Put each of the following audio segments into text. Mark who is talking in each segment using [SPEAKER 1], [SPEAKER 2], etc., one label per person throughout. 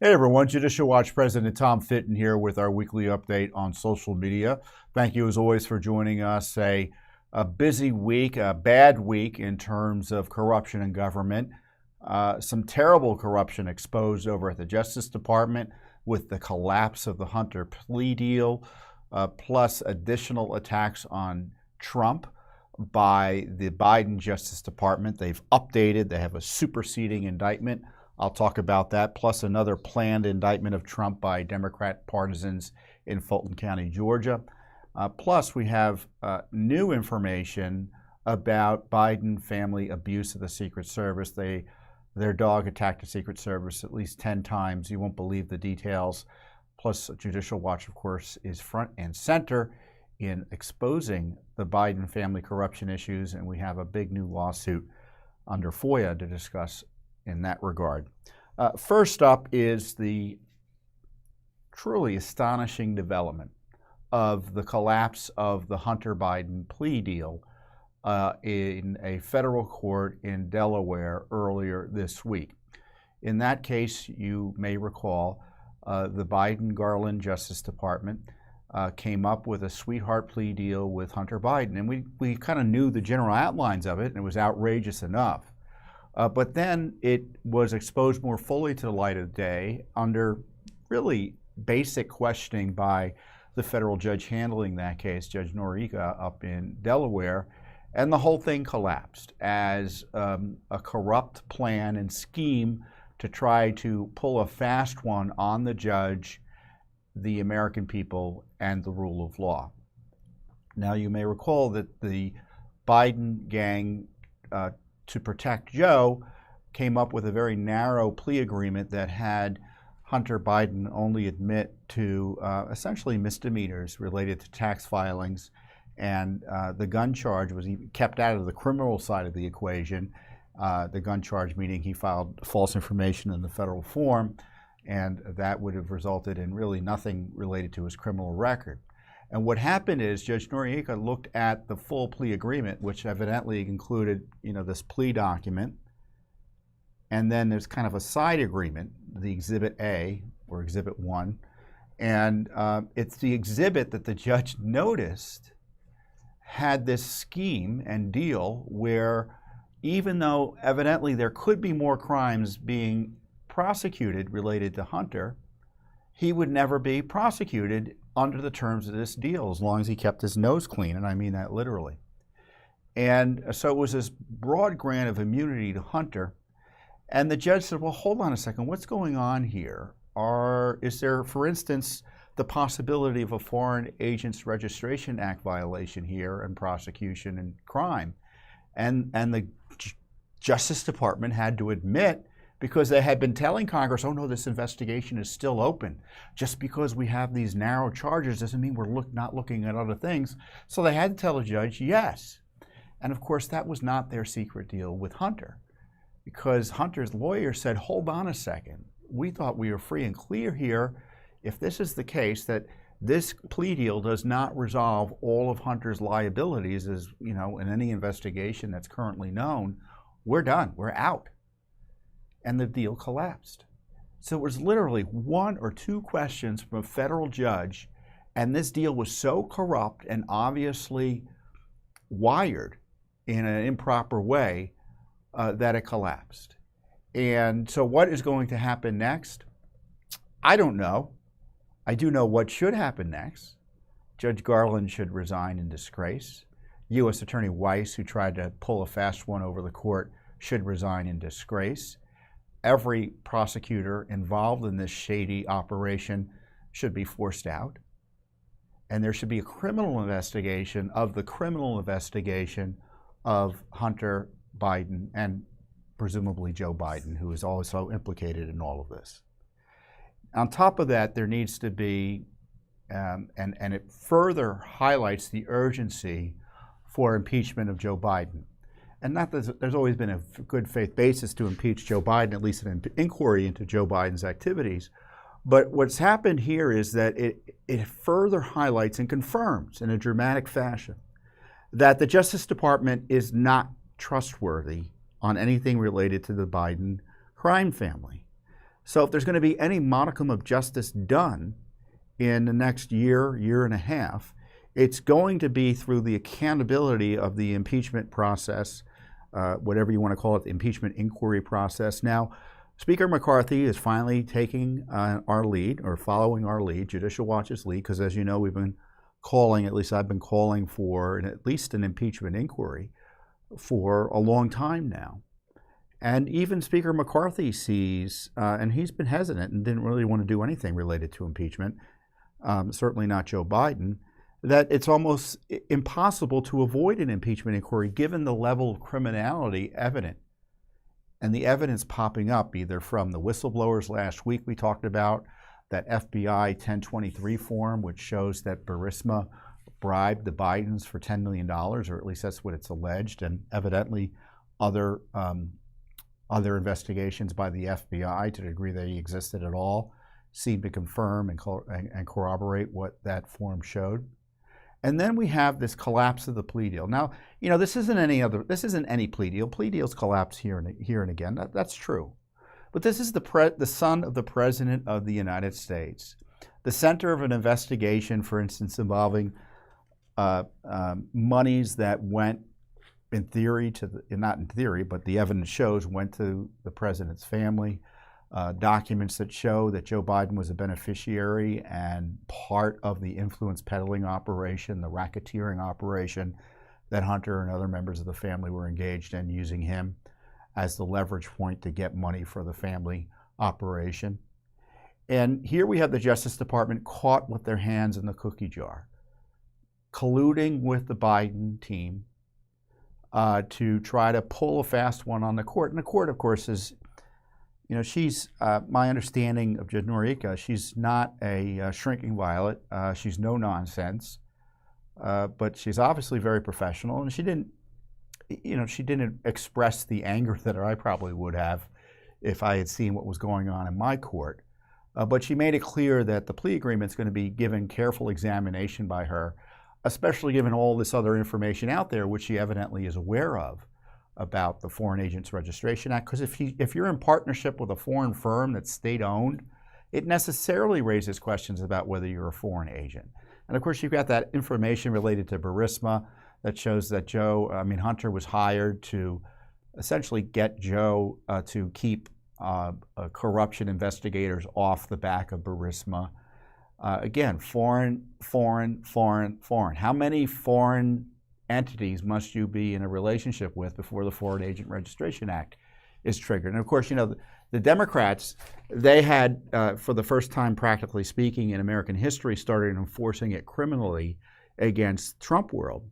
[SPEAKER 1] Hey everyone, Judicial Watch President Tom Fitton here with our weekly update on social media. Thank you as always for joining us. A busy week, a bad week in terms of corruption in government. Some terrible corruption exposed over at the Justice Department with the collapse of the Hunter plea deal, plus additional attacks on Trump by the Biden Justice Department. They've updated, they have a superseding indictment. I'll talk about that, plus another planned indictment of Trump by Democrat partisans in Fulton County, Georgia. Plus, we have new information about Biden family abuse of the Secret Service. Their dog attacked the Secret Service at least 10 times. You won't believe the details. Plus, Judicial Watch, of course, is front and center in exposing the Biden family corruption issues, and we have a big new lawsuit under FOIA to discuss in that regard. First up is the truly astonishing development of the collapse of the Hunter Biden plea deal in a federal court in Delaware earlier this week. In that case, you may recall, the Biden-Garland Justice Department came up with a sweetheart plea deal with Hunter Biden, and we kind of knew the general outlines of it, and it was outrageous enough. But then it was exposed more fully to the light of day under really basic questioning by the federal judge handling that case, Judge Noriega up in Delaware, and the whole thing collapsed as a corrupt plan and scheme to try to pull a fast one on the judge, the American people, and the rule of law. Now, you may recall that the Biden gang to protect Joe came up with a very narrow plea agreement that had Hunter Biden only admit to essentially misdemeanors related to tax filings, and the gun charge was kept out of the criminal side of the equation. The gun charge meaning he filed false information in the federal form, and that would have resulted in really nothing related to his criminal record. And what happened is Judge Noriega looked at the full plea agreement, which evidently included, this plea document, and then there's kind of a side agreement, the Exhibit A or Exhibit 1, and it's the exhibit that the judge noticed had this scheme and deal where, even though evidently there could be more crimes being prosecuted related to Hunter, he would never be prosecuted under the terms of this deal as long as he kept his nose clean, and I mean that literally. And so it was this broad grant of immunity to Hunter, and the judge said, well, hold on a second, what's going on here? Is there, for instance, the possibility of a Foreign Agents Registration Act violation here and prosecution and crime? And the Justice Department had to admit, because they had been telling Congress, oh no, this investigation is still open. Just because we have these narrow charges doesn't mean we're not looking at other things. So they had to tell the judge yes. And of course, that was not their secret deal with Hunter, because Hunter's lawyer said, hold on a second. We thought we were free and clear here. If this is the case, that this plea deal does not resolve all of Hunter's liabilities, as in any investigation that's currently known, we're done, we're out. And the deal collapsed. So it was literally one or two questions from a federal judge, and this deal was so corrupt and obviously wired in an improper way that it collapsed. And so what is going to happen next? I don't know. I do know what should happen next. Judge Garland should resign in disgrace. U.S. Attorney Weiss, who tried to pull a fast one over the court, should resign in disgrace. Every prosecutor involved in this shady operation should be forced out. And there should be a criminal investigation of the criminal investigation of Hunter Biden and presumably Joe Biden, who is also implicated in all of this. On top of that, there needs to be, and it further highlights the urgency for impeachment of Joe Biden. And not that there's always been a good faith basis to impeach Joe Biden, at least an inquiry into Joe Biden's activities. But what's happened here is that it further highlights and confirms in a dramatic fashion that the Justice Department is not trustworthy on anything related to the Biden crime family. So if there's going to be any modicum of justice done in the next year, year and a half, it's going to be through the accountability of the impeachment process, whatever you want to call it, the impeachment inquiry process. Now, Speaker McCarthy is finally taking our lead, or following our lead, Judicial Watch's lead, because as you know, we've been calling, at least I've been calling for at least an impeachment inquiry for a long time now. And even Speaker McCarthy sees, and he's been hesitant and didn't really want to do anything related to impeachment, certainly not Joe Biden, that it's almost impossible to avoid an impeachment inquiry given the level of criminality evident. And the evidence popping up either from the whistleblowers last week we talked about, that FBI 1023 form, which shows that Burisma bribed the Bidens for $10 million, or at least that's what it's alleged, and evidently other investigations by the FBI, to the degree they existed at all, seem to confirm and corroborate what that form showed. And then we have this collapse of the plea deal. Now, you know, this isn't any plea deal. Plea deals collapse here and again. That's true. But this is the son of the President of the United States, the center of an investigation, for instance, involving monies that went, in theory, not in theory, but the evidence shows, went to the president's family. Documents that show that Joe Biden was a beneficiary and part of the influence peddling operation, the racketeering operation that Hunter and other members of the family were engaged in, using him as the leverage point to get money for the family operation. And here we have the Justice Department caught with their hands in the cookie jar, colluding with the Biden team to try to pull a fast one on the court. And the court, of course, is, you know, she's, my understanding of Judge Norika, she's not a shrinking violet. She's no nonsense, but she's obviously very professional. And she didn't express the anger that I probably would have if I had seen what was going on in my court. But she made it clear that the plea agreement is going to be given careful examination by her, especially given all this other information out there, which she evidently is aware of, about the Foreign Agents Registration Act. Because if you're in partnership with a foreign firm that's state-owned, it necessarily raises questions about whether you're a foreign agent. And of course, you've got that information related to Burisma that shows that Hunter was hired to essentially get Joe to keep corruption investigators off the back of Burisma. Again, foreign. How many foreign entities must you be in a relationship with before the Foreign Agent Registration Act is triggered? And of course, you know, the Democrats, they had, for the first time practically speaking in American history, started enforcing it criminally against Trump world.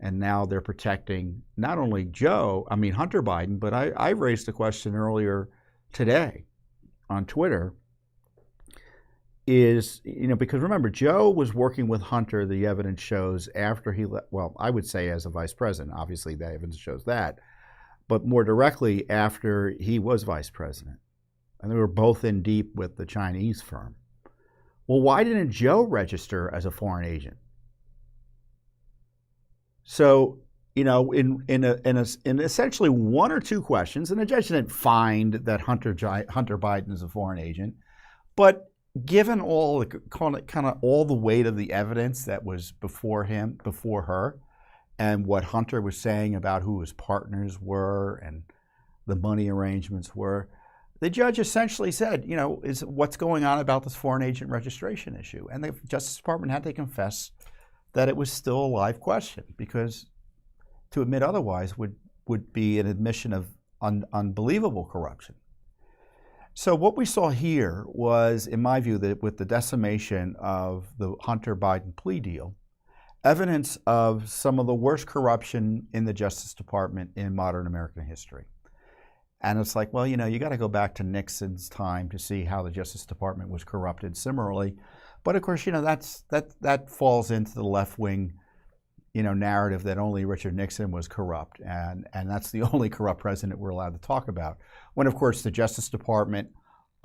[SPEAKER 1] And now they're protecting not only Hunter Biden, but I raised a question earlier today on Twitter, is, you know, because remember, Joe was working with Hunter, the evidence shows, after he left, well, I would say as a vice president, obviously the evidence shows that, but more directly after he was vice president. And they were both in deep with the Chinese firm. Well, why didn't Joe register as a foreign agent? So, you know, in essentially one or two questions, and the judge didn't find that Hunter Biden is a foreign agent, but given all the kind of all the weight of the evidence that was before her, and what Hunter was saying about who his partners were and the money arrangements were, the judge essentially said, you know, is what's going on about this foreign agent registration issue? And the Justice Department had to confess that it was still a live question, because to admit otherwise would be an admission of unbelievable corruption. So what we saw here was, in my view, that with the decimation of the Hunter Biden plea deal, evidence of some of the worst corruption in the Justice Department in modern American history. And it's like, well, you know, you got to go back to Nixon's time to see how the Justice Department was corrupted similarly. But of course, you know, that falls into the left-wing, you know, narrative that only Richard Nixon was corrupt, and that's the only corrupt president we're allowed to talk about. When, of course, the Justice Department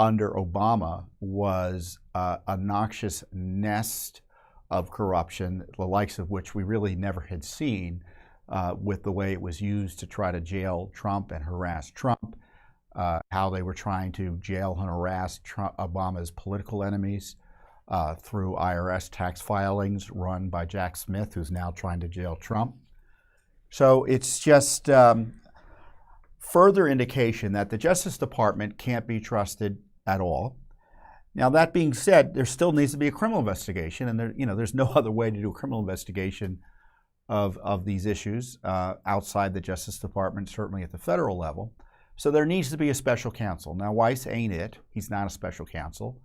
[SPEAKER 1] under Obama was a noxious nest of corruption, the likes of which we really never had seen, with the way it was used to try to jail Trump and harass Trump. how they were trying to jail and harass Obama's political enemies through IRS tax filings run by Jack Smith, who's now trying to jail Trump. So it's just further indication that the Justice Department can't be trusted at all. Now, that being said, there still needs to be a criminal investigation, and there's no other way to do a criminal investigation of these issues outside the Justice Department, certainly at the federal level. So there needs to be a special counsel. Now, Weiss ain't it. He's not a special counsel.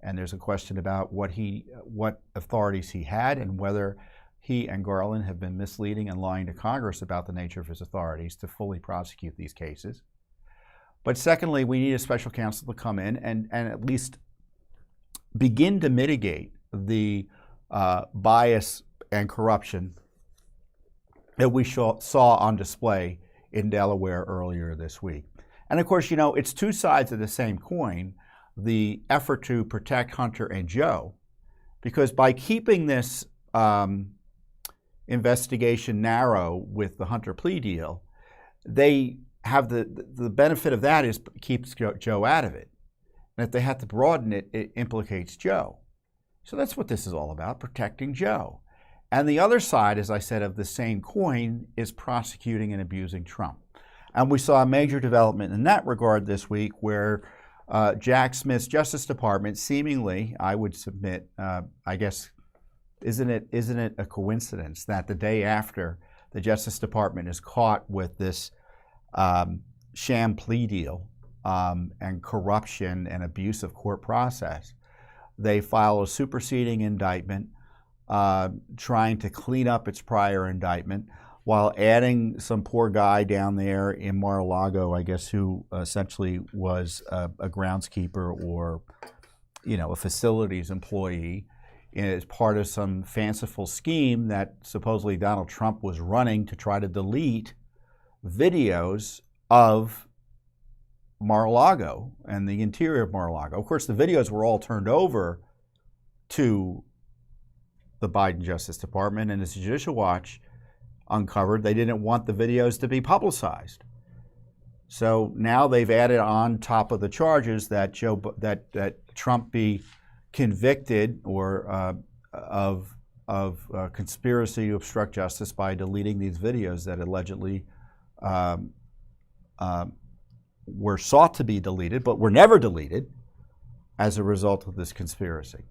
[SPEAKER 1] And there's a question about what authorities he had and whether he and Garland have been misleading and lying to Congress about the nature of his authorities to fully prosecute these cases. But secondly, we need a special counsel to come in and at least begin to mitigate the bias and corruption that we saw on display in Delaware earlier this week. And of course, it's two sides of the same coin, the effort to protect Hunter and Joe, because by keeping this investigation narrow with the Hunter plea deal, they have the benefit of that is keeps Joe out of it. And if they have to broaden it, it implicates Joe. So that's what this is all about, protecting Joe. And the other side, as I said, of the same coin is prosecuting and abusing Trump. And we saw a major development in that regard this week where Jack Smith's Justice Department seemingly, I would submit, I guess, isn't it a coincidence that the day after the Justice Department is caught with this sham plea deal and corruption and abuse of court process, they file a superseding indictment trying to clean up its prior indictment while adding some poor guy down there in Mar-a-Lago, I guess, who essentially was a groundskeeper or, a facilities employee as part of some fanciful scheme that supposedly Donald Trump was running to try to delete videos of Mar-a-Lago and the interior of Mar-a-Lago. Of course, the videos were all turned over to the Biden Justice Department, and as the Judicial Watch uncovered, they didn't want the videos to be publicized. So now they've added on top of the charges that Trump be convicted or of conspiracy to obstruct justice by deleting these videos that allegedly were sought to be deleted, but were never deleted as a result of this conspiracy.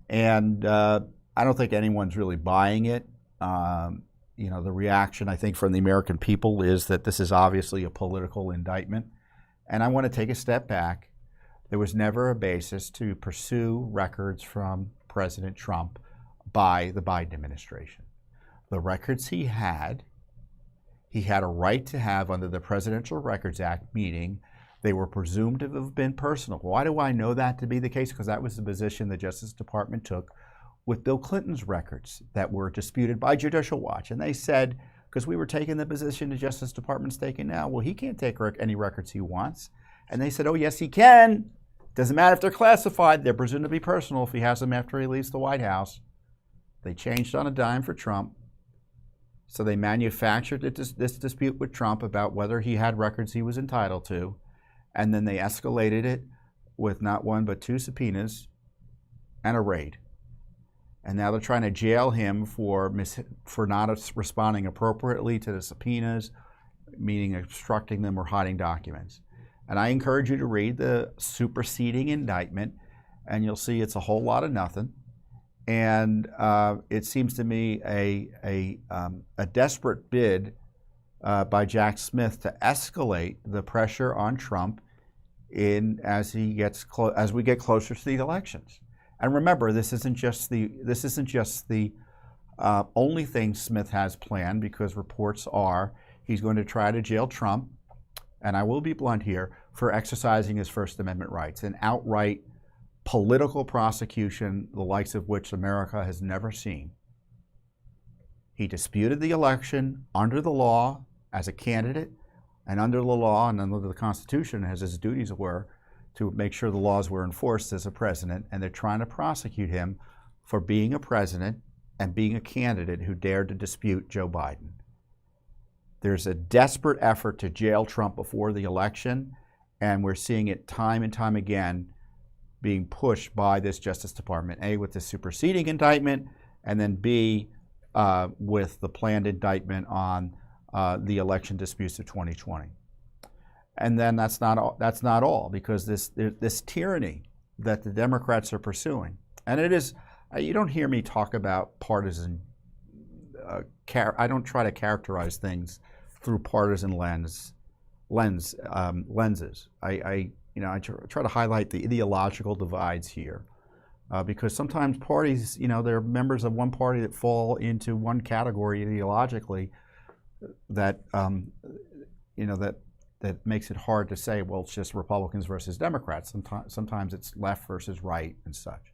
[SPEAKER 1] And I don't think anyone's really buying it. The reaction, I think, from the American people is that this is obviously a political indictment. And I want to take a step back. There was never a basis to pursue records from President Trump by the Biden administration. The records he had a right to have under the Presidential Records Act, meaning they were presumed to have been personal. Why do I know that to be the case? Because that was the position the Justice Department took with Bill Clinton's records that were disputed by Judicial Watch. And they said, because we were taking the position the Justice Department's taking now, well, he can't take any records he wants. And they said, oh, yes, he can. Doesn't matter if they're classified. They're presumed to be personal if he has them after he leaves the White House. They changed on a dime for Trump. So they manufactured this dispute with Trump about whether he had records he was entitled to. And then they escalated it with not one but two subpoenas and a raid. And now they're trying to jail him for not responding appropriately to the subpoenas, meaning obstructing them or hiding documents. And I encourage you to read the superseding indictment, and you'll see it's a whole lot of nothing. And it seems to me a desperate bid by Jack Smith to escalate the pressure on Trump as we get closer to the elections. And remember, this isn't just the only thing Smith has planned, because reports are he's going to try to jail Trump, and I will be blunt here, for exercising his First Amendment rights, an outright political prosecution, the likes of which America has never seen. He disputed the election under the law as a candidate, and under the law and under the Constitution, as his duties were, to make sure the laws were enforced as a president, and they're trying to prosecute him for being a president and being a candidate who dared to dispute Joe Biden. There's a desperate effort to jail Trump before the election, And we're seeing it time and time again being pushed by this Justice Department, A, with the superseding indictment, and then B, with the planned indictment on the election disputes of 2020. And then that's not all, because this tyranny that the Democrats are pursuing, and it is, you don't hear me talk about partisan, I don't try to characterize things through partisan lenses. I try to highlight the ideological divides here, because sometimes parties, there are members of one party that fall into one category ideologically that that makes it hard to say, well, it's just Republicans versus Democrats. Sometimes it's left versus right and such.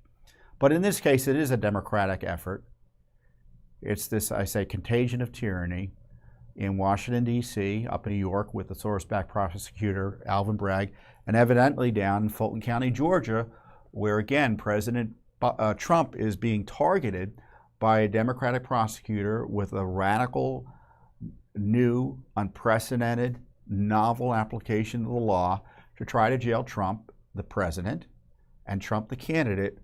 [SPEAKER 1] But in this case, it is a Democratic effort. It's this, I say, contagion of tyranny in Washington, D.C., up in New York with the Soros-backed prosecutor, Alvin Bragg, and evidently down in Fulton County, Georgia, where, again, President Trump is being targeted by a Democratic prosecutor with a radical, new, unprecedented, novel application of the law to try to jail Trump, the president, and Trump, the candidate,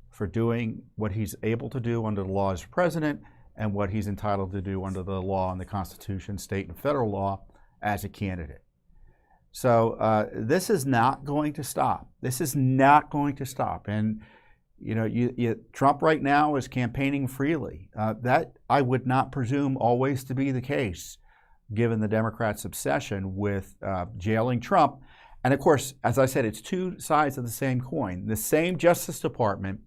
[SPEAKER 1] for doing what he's able to do under the law as president and what he's entitled to do under the law and the Constitution, state and federal law, as a candidate. So this is not going to stop. This is not going to stop. And Trump right now is campaigning freely. That I would not presume always to be the case, given the Democrats' obsession with jailing Trump. And of course, as I said, it's two sides of the same coin. The same Justice Department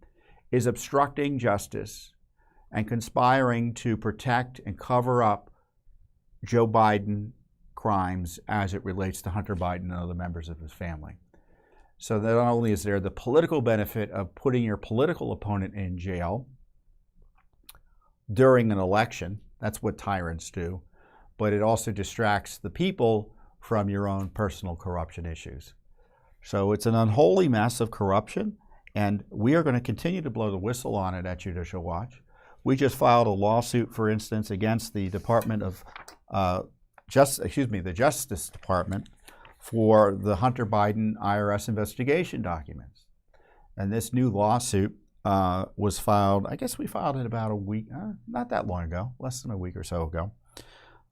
[SPEAKER 1] is obstructing justice and conspiring to protect and cover up Joe Biden crimes as it relates to Hunter Biden and other members of his family. So not only is there the political benefit of putting your political opponent in jail during an election, that's what tyrants do, but it also distracts the people from your own personal corruption issues. So it's an unholy mess of corruption, and we are going to continue to blow the whistle on it at Judicial Watch. We just filed a lawsuit, for instance, against the Department of the Justice Department for the Hunter Biden IRS investigation documents. And this new lawsuit was filed, I guess we filed it about a week, not that long ago, less than a week or so ago.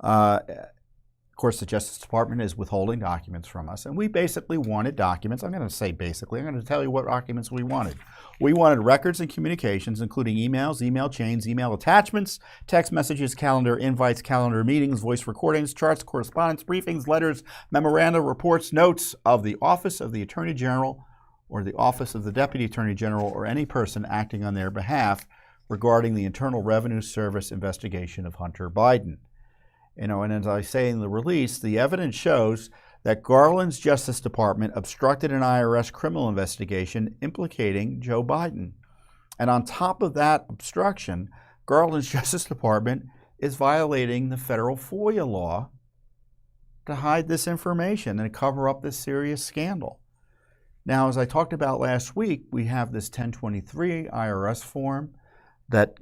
[SPEAKER 1] Of course, the Justice Department is withholding documents from us, and we basically wanted documents. I'm going to say basically. I'm going to tell you what documents we wanted. We wanted records and communications, including emails, email chains, email attachments, text messages, calendar invites, calendar meetings, voice recordings, charts, correspondence, briefings, letters, memoranda, reports, notes of the Office of the Attorney General or the Office of the Deputy Attorney General or any person acting on their behalf regarding the Internal Revenue Service investigation of Hunter Biden. And as I say in the release, the evidence shows that Garland's Justice Department obstructed an IRS criminal investigation implicating Joe Biden. And on top of that obstruction, Garland's Justice Department is violating the federal FOIA law to hide this information and cover up this serious scandal. Now, as I talked about last week, we have this 1023 IRS form that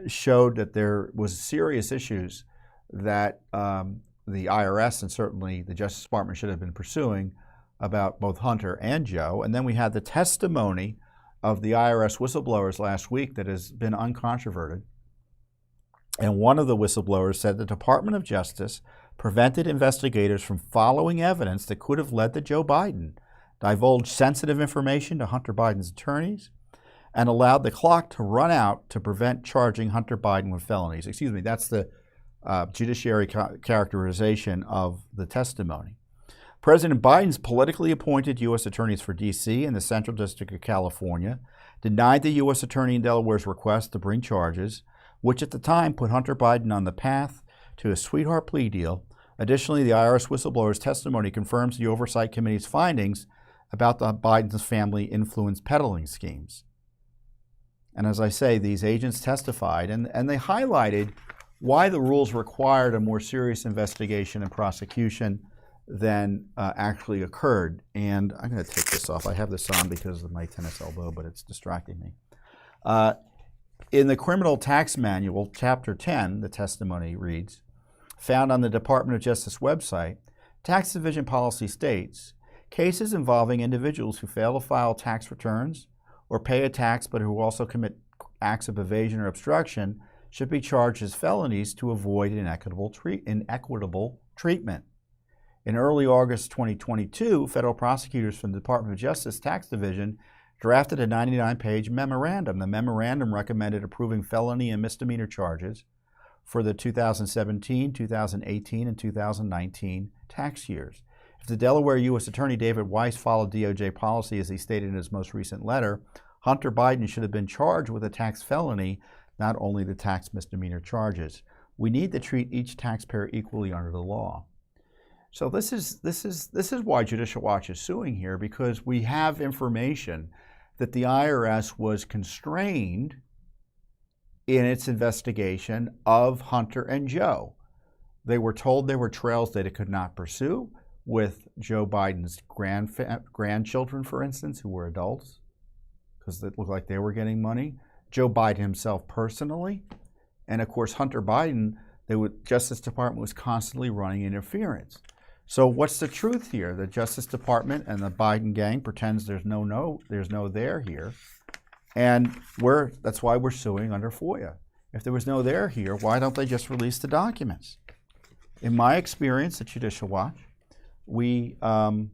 [SPEAKER 1] showed that there was serious issues that the IRS and certainly the Justice Department should have been pursuing about both Hunter and Joe. And then we had the testimony of the IRS whistleblowers last week that has been uncontroverted. And one of the whistleblowers said the Department of Justice prevented investigators from following evidence that could have led to Joe Biden, divulged sensitive information to Hunter Biden's attorneys, and allowed the clock to run out to prevent charging Hunter Biden with felonies. Excuse me, that's the judiciary characterization of the testimony. President Biden's politically appointed U.S. attorneys for D.C. and the Central District of California denied the U.S. attorney in Delaware's request to bring charges, which at the time put Hunter Biden on the path to a sweetheart plea deal. Additionally, the IRS whistleblower's testimony confirms the Oversight Committee's findings about the Biden's family influence peddling schemes. And as I say, these agents testified, and they highlighted why the rules required a more serious investigation and prosecution than actually occurred. And I'm going to take this off. I have this on because of my tennis elbow, but it's distracting me. In the Criminal Tax Manual, Chapter 10, the testimony reads, found on the Department of Justice website, Tax Division policy states, Cases involving individuals who fail to file tax returns or pay a tax but who also commit acts of evasion or obstruction should be charged as felonies to avoid inequitable treatment. In early August 2022, federal prosecutors from the Department of Justice Tax Division drafted a 99-page memorandum. The memorandum recommended approving felony and misdemeanor charges for the 2017, 2018, and 2019 tax years. If the Delaware U.S. Attorney David Weiss followed DOJ policy as he stated in his most recent letter, Hunter Biden should have been charged with a tax felony, not only the tax misdemeanor charges. We need to treat each taxpayer equally under the law. So this is why Judicial Watch is suing here, because we have information that the IRS was constrained in its investigation of Hunter and Joe. They were told there were trails that it could not pursue with Joe Biden's grandchildren, for instance, who were adults, because it looked like they were getting money. Joe Biden himself personally. And of course, Hunter Biden, the Justice Department was constantly running interference. So what's the truth here? The Justice Department and the Biden gang pretends there's no there here. And that's why we're suing under FOIA. If there was no there here, why don't they just release the documents? In my experience at Judicial Watch, we find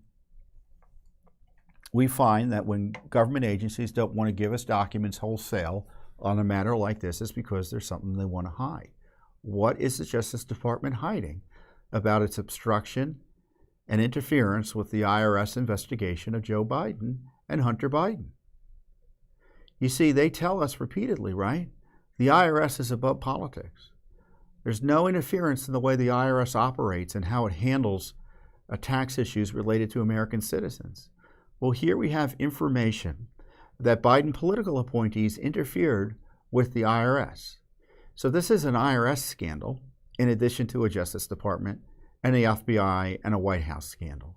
[SPEAKER 1] that when government agencies don't want to give us documents wholesale on a matter like this, it's because there's something they want to hide. What is the Justice Department hiding about its obstruction and interference with the IRS investigation of Joe Biden and Hunter Biden? You see, they tell us repeatedly, right? The IRS is above politics. There's no interference in the way the IRS operates and how it handles tax issues related to American citizens. Well, here we have information that Biden political appointees interfered with the IRS. So this is an IRS scandal in addition to a Justice Department and the FBI and a White House scandal.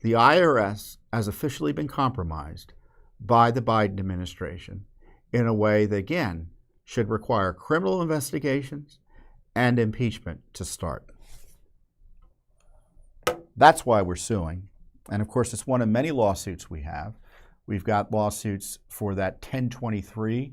[SPEAKER 1] The IRS has officially been compromised by the Biden administration in a way that, again, should require criminal investigations and impeachment to start. That's why we're suing. And of course, it's one of many lawsuits we have. We've got lawsuits for that 1023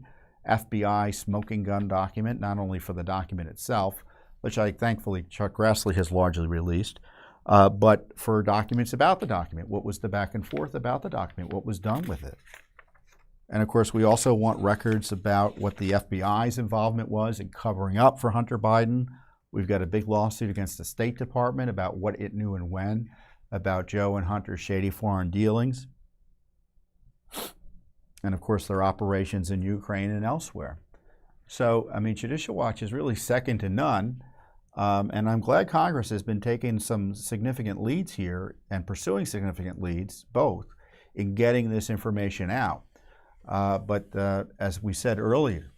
[SPEAKER 1] FBI smoking gun document, not only for the document itself, which thankfully Chuck Grassley has largely released, but for documents about the document. What was the back and forth about the document? What was done with it? And of course, we also want records about what the FBI's involvement was in covering up for Hunter Biden. We've got a big lawsuit against the State Department about what it knew and when about Joe and Hunter's shady foreign dealings. And of course, their operations in Ukraine and elsewhere. So, I mean, Judicial Watch is really second to none. And I'm glad Congress has been taking some significant leads here and pursuing significant leads, both, in getting this information out. But as we said earlier,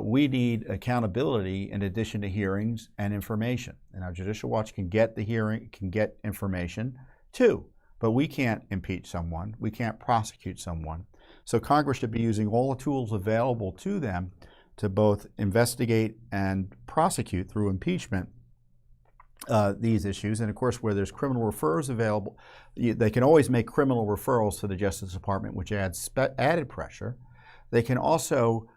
[SPEAKER 1] we need accountability in addition to hearings and information. And our Judicial Watch can get the hearing, can get information too, but we can't impeach someone. We can't prosecute someone. So Congress should be using all the tools available to them to both investigate and prosecute through impeachment these issues. And of course, where there's criminal referrals available, they can always make criminal referrals to the Justice Department, which adds added pressure. They can also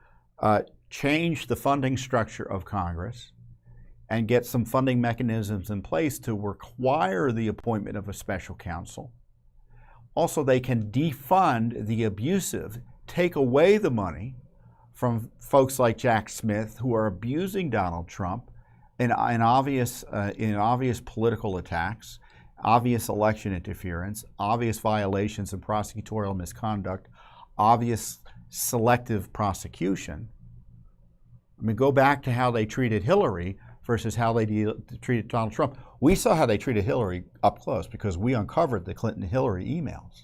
[SPEAKER 1] change the funding structure of Congress and get some funding mechanisms in place to require the appointment of a special counsel. Also, they can defund the abusive, take away the money from folks like Jack Smith who are abusing Donald Trump in obvious political attacks, obvious election interference, obvious violations and prosecutorial misconduct, obvious selective prosecution. I mean, go back to how they treated Hillary versus how they treated Donald Trump. We saw how they treated Hillary up close because we uncovered the Clinton-Hillary emails.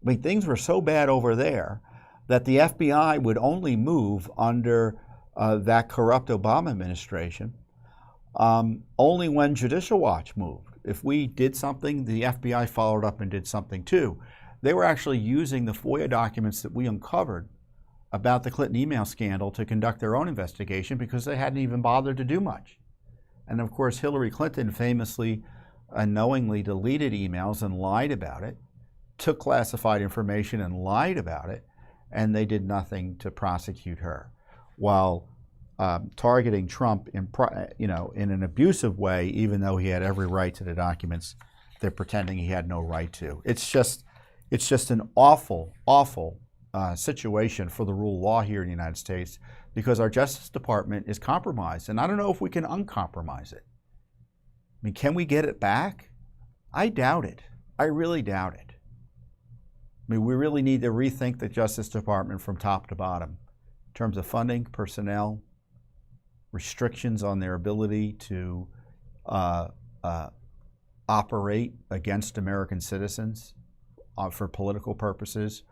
[SPEAKER 1] I mean, things were so bad over there that the FBI would only move under that corrupt Obama administration only when Judicial Watch moved. If we did something, the FBI followed up and did something too. They were actually using the FOIA documents that we uncovered about the Clinton email scandal to conduct their own investigation because they hadn't even bothered to do much. And of course, Hillary Clinton famously unknowingly deleted emails and lied about it. took classified information and lied about it, and they did nothing to prosecute her, while targeting Trump in an abusive way, even though he had every right to the documents they're pretending he had no right to. It's just an awful, awful situation for the rule of law here in the United States, because our Justice Department is compromised, and I don't know if we can uncompromise it. I mean, can we get it back? I doubt it. I really doubt it. I mean, we really need to rethink the Justice Department from top to bottom in terms of funding, personnel, restrictions on their ability to operate against American citizens for political purposes,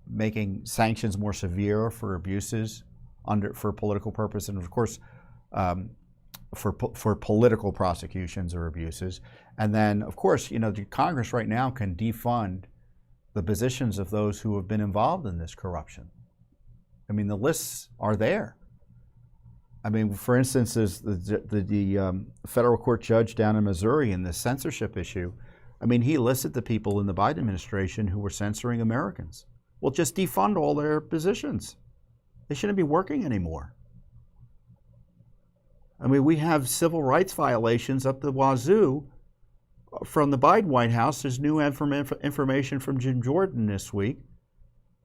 [SPEAKER 1] making sanctions more severe for abuses for political purposes, and of course for political prosecutions or abuses. And then, of course, the Congress right now can defund the positions of those who have been involved in this corruption. I mean, the lists are there. I mean, for instance, there's the federal court judge down in Missouri in the censorship issue. I mean, he listed the people in the Biden administration who were censoring Americans. Well, just defund all their positions. They shouldn't be working anymore. I mean, we have civil rights violations up the wazoo from the Biden White House. There's new information from Jim Jordan this week,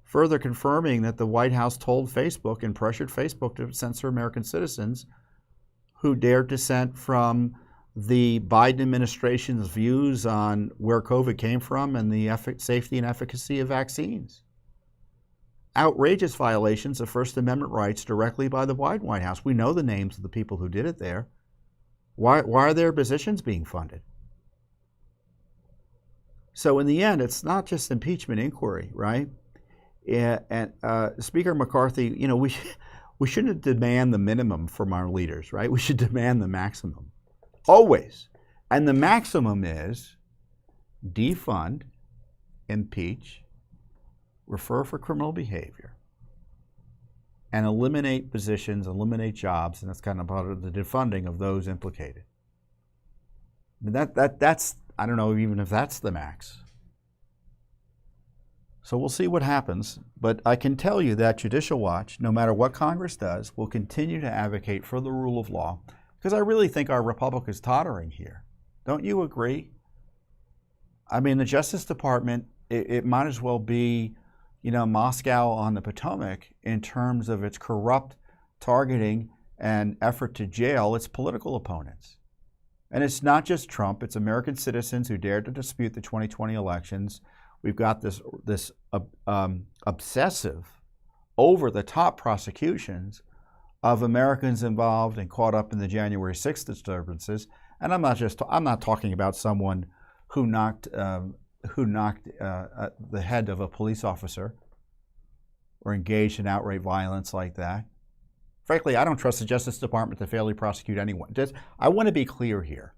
[SPEAKER 1] further confirming that the White House told Facebook and pressured Facebook to censor American citizens who dared dissent from the Biden administration's views on where COVID came from and the safety and efficacy of vaccines. Outrageous violations of First Amendment rights directly by the Biden White House. We know the names of the people who did it there. Why are their positions being funded? So in the end, it's not just impeachment inquiry, right? And Speaker McCarthy, we shouldn't demand the minimum from our leaders, right? We should demand the maximum, always. And the maximum is defund, impeach, refer for criminal behavior, and eliminate positions, eliminate jobs, and that's kind of part of the defunding of those implicated. But that's I don't know even if that's the max. So we'll see what happens, but I can tell you that Judicial Watch, no matter what Congress does, will continue to advocate for the rule of law, because I really think our republic is tottering here. Don't you agree? I mean, the Justice Department, it might as well be, Moscow on the Potomac in terms of its corrupt targeting and effort to jail its political opponents. And it's not just Trump, it's American citizens who dared to dispute the 2020 elections. We've got this obsessive, over-the-top prosecutions of Americans involved and caught up in the January 6th disturbances. And I'm not talking about someone who knocked the head of a police officer or engaged in outright violence like that. Frankly, I don't trust the Justice Department to fairly prosecute anyone. I want to be clear here.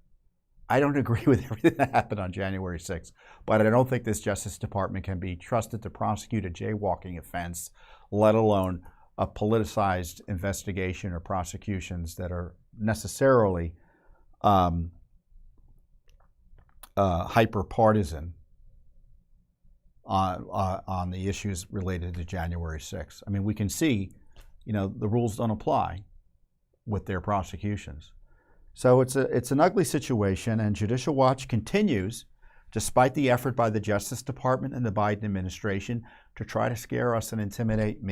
[SPEAKER 1] I don't agree with everything that happened on January 6th, but I don't think this Justice Department can be trusted to prosecute a jaywalking offense, let alone a politicized investigation or prosecutions that are necessarily hyper-partisan on the issues related to January 6th. I mean, we can see, the rules don't apply with their prosecutions. So it's an ugly situation, and Judicial Watch continues, despite the effort by the Justice Department and the Biden administration to try to scare us and intimidate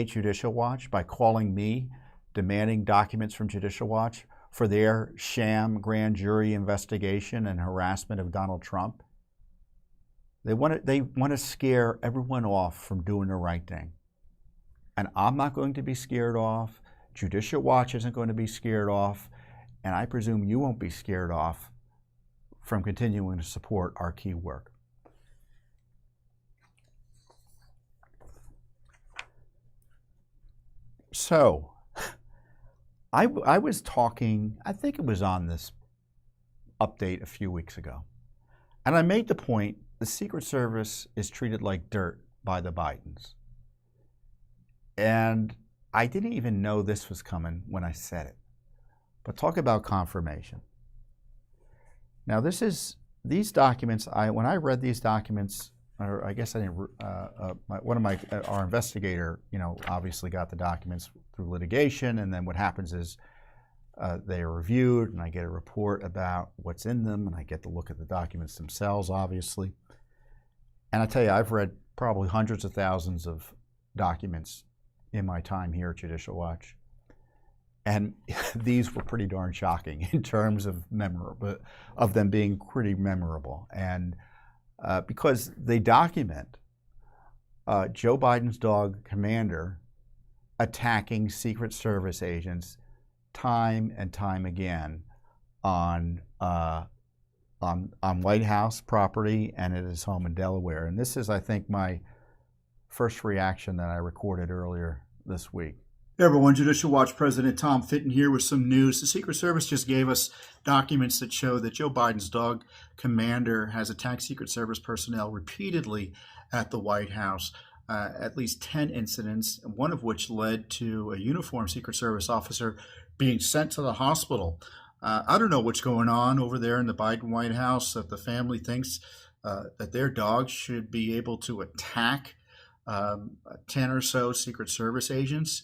[SPEAKER 1] Judicial Watch by calling me, demanding documents from Judicial Watch for their sham grand jury investigation and harassment of Donald Trump. They want to scare everyone off from doing the right thing. And I'm not going to be scared off. Judicial Watch isn't going to be scared off. And I presume you won't be scared off from continuing to support our key work. So, I was talking, I think it was on this update a few weeks ago, and I made the point the Secret Service is treated like dirt by the Bidens. And I didn't even know this was coming when I said it. But talk about confirmation. Now, this is these documents, when I read these documents, or I guess I didn't. Our investigator, obviously got the documents through litigation, and then what happens is they are reviewed, and I get a report about what's in them, and I get to look at the documents themselves, obviously. And I tell you, I've read probably hundreds of thousands of documents in my time here at Judicial Watch, and these were pretty darn shocking in terms of them being pretty memorable, and because they document Joe Biden's dog Commander attacking Secret Service agents time and time again on White House property and at his home in Delaware. And this is, I think, my first reaction that I recorded earlier this week. Hey everyone, Judicial Watch President Tom Fitton here with some news. The Secret Service just gave us documents that show that Joe Biden's dog Commander has attacked Secret Service personnel repeatedly at the White House. At least 10 incidents, one of which led to a uniformed Secret Service officer being sent to the hospital. I don't know what's going on over there in the Biden White House, that the family thinks that their dog should be able to attack 10 or so Secret Service agents,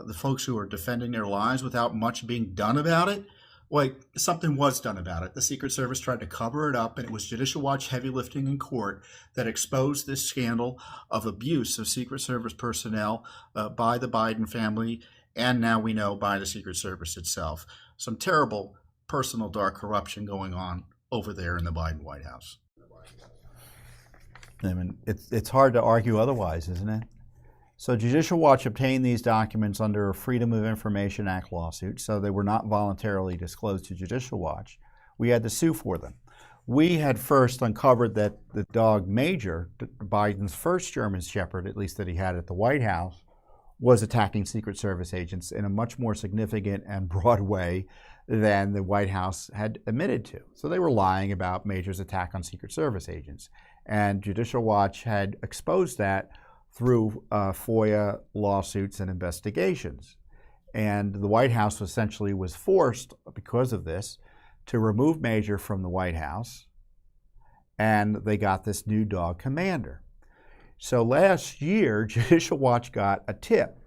[SPEAKER 1] the folks who are defending their lives without much being done about it. Well, something was done about it. The Secret Service tried to cover it up, and it was Judicial Watch heavy lifting in court that exposed this scandal of abuse of Secret Service personnel by the Biden family, and now we know by the Secret Service itself. Some terrible personal dark corruption going on over there in the Biden White House. I mean, it's hard to argue otherwise, isn't it? So Judicial Watch obtained these documents under a Freedom of Information Act lawsuit, so they were not voluntarily disclosed to Judicial Watch. We had to sue for them. We had first uncovered that the dog Major, Biden's first German Shepherd, at least that he had at the White House, was attacking Secret Service agents in a much more significant and broad way than the White House had admitted to. So they were lying about Major's attack on Secret Service agents. And Judicial Watch had exposed that through FOIA lawsuits and investigations. And the White House essentially was forced, because of this, to remove Major from the White House, and they got this new dog Commander. So last year, Judicial Watch got a tip